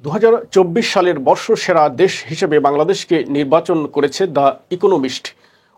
2024 সালের বর্ষসেরা দেশ হিসেবে বাংলাদেশকে নির্বাচন করেছে দ্য ইকোনমিস্ট।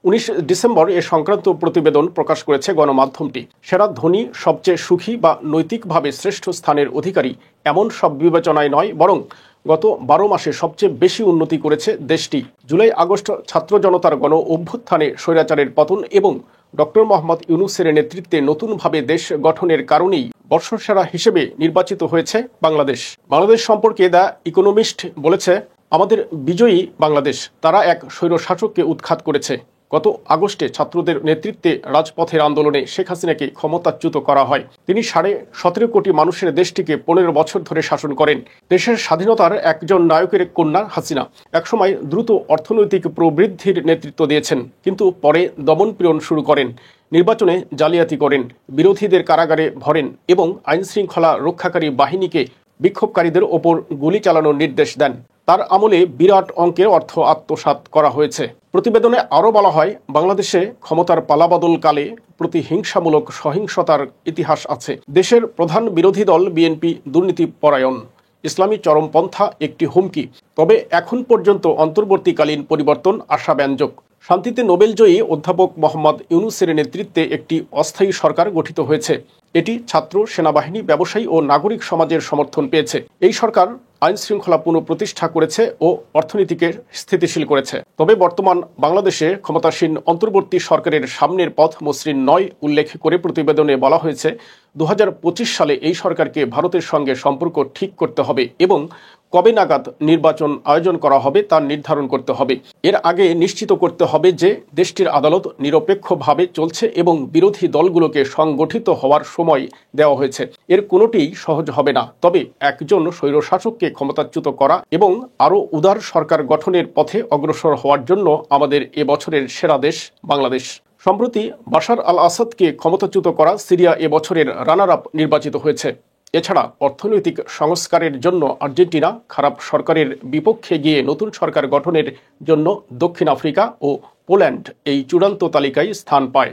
19 ডিসেম্বর এ সংক্রান্ত প্রতিবেদন প্রকাশ করেছে গণমাধ্যমটি। সেরা ধনী, সবচেয়ে সুখী বা নৈতিকভাবে শ্রেষ্ঠ স্থানের অধিকারী এমন সব বিবেচনায় নয়, বরং গত 12 মাসে সবচেয়ে বেশি উন্নতি করেছে দেশটি। জুলাই আগস্ট ছাত্র জনতার গণ অভ্যুত্থানে স্বৈরাচারের পতন এবং ডক্টর মোহাম্মদ ইউনূসের নেতৃত্বে নতুনভাবে দেশ গঠনের কারণেই বর্ষসেরা হিসেবে নির্বাচিত হয়েছে বাংলাদেশ। বাংলাদেশ সম্পর্কে দ্য ইকোনমিস্ট বলেছে, আমাদের বিজয়ী বাংলাদেশ। তারা এক স্বৈরশাসককে উৎখাত করেছে। গত আগস্টে ছাত্রদের নেতৃত্বে রাজপথের আন্দোলনে শেখ হাসিনাকে ক্ষমতাচ্যুত করা হয়। তিনি 17.5 কোটি মানুষের দেশটিকে 15 বছর ধরে শাসন করেন। দেশের স্বাধীনতার একজন নায়কের কন্যা হাসিনা একসময় দ্রুত অর্থনৈতিক প্রবৃদ্ধির নেতৃত্ব দিয়েছেন, কিন্তু পরে দমনপীড়ন শুরু করেন, নির্বাচনে জালিয়াতি করেন, বিরোধীদের কারাগারে ভরেন এবং আইনশৃঙ্খলা রক্ষাকারী বাহিনীকে বিক্ষোভকারীদের ওপর গুলি চালানোর নির্দেশ দেন। তার আমলে বিরাট অঙ্কের অর্থ আত্মসাৎ করা হয়েছে। প্রতিবেদনে আরও বলা হয়, বাংলাদেশে ক্ষমতার পালাবদলকালে প্রতিহিংসামূলক সহিংসতার ইতিহাস আছে। দেশের প্রধান বিরোধী দল বিএনপি দুর্নীতিপরায়ণ, ইসলামী চরমপন্থা একটি হুমকি। তবে এখন পর্যন্ত অন্তর্বর্তীকালীন পরিবর্তন আশাব্যঞ্জক। শান্তিতে নোবেলজয়ী অধ্যাপক মোহাম্মদ ইউনূসের নেতৃত্বে একটি অস্থায়ী সরকার গঠিত হয়েছে। এটি ছাত্র, সেনাবাহিনী, ব্যবসায়ী ও নাগরিক সমাজের সমর্থন পেয়েছে। এই সরকার আইন শৃঙ্খলা পুনঃপ্রতিষ্ঠা করেছে ও অর্থনীতিকে স্থিতিশীল করেছে। তবে বর্তমান বাংলাদেশে ক্ষমতাসীন অন্তর্বর্তী সরকারের সামনের পথ মসৃণ নয় উল্লেখ করে প্রতিবেদনে বলা হয়েছে, 2025 সালে এই সরকারকে ভারতের সঙ্গে সম্পর্ক ঠিক করতে হবে এবং কবে নাগাদ নির্বাচন আয়োজন করা হবে তা নির্ধারণ করতে হবে। এর আগে নিশ্চিত করতে হবে যে দেশটির আদালত নিরপেক্ষভাবে চলছে এবং বিরোধী দলগুলোকে সংগঠিত হওয়ার সময় দেওয়া হয়েছে। এর কোনোটিই সহজ হবে না, তবে একজন স্বৈরশাসককে ক্ষমতাচ্যুত করা এবং আরও উদার সরকার গঠনের পথে অগ্রসর হওয়ার জন্য আমাদের এবছরের সেরা দেশ বাংলাদেশ। সম্প্রতি বাশার আল আসাদকে ক্ষমতাচ্যুত করা সিরিয়া এবছরের রানার আপ নির্বাচিত হয়েছে। এছাড়া অর্থনৈতিক সংস্কারের জন্য আর্জেন্টিনা, খারাপ সরকারের বিপক্ষে গিয়ে নতুন সরকার গঠনের জন্য দক্ষিণ আফ্রিকা ও পোল্যান্ড এই চূড়ান্ত তালিকায় স্থান পায়।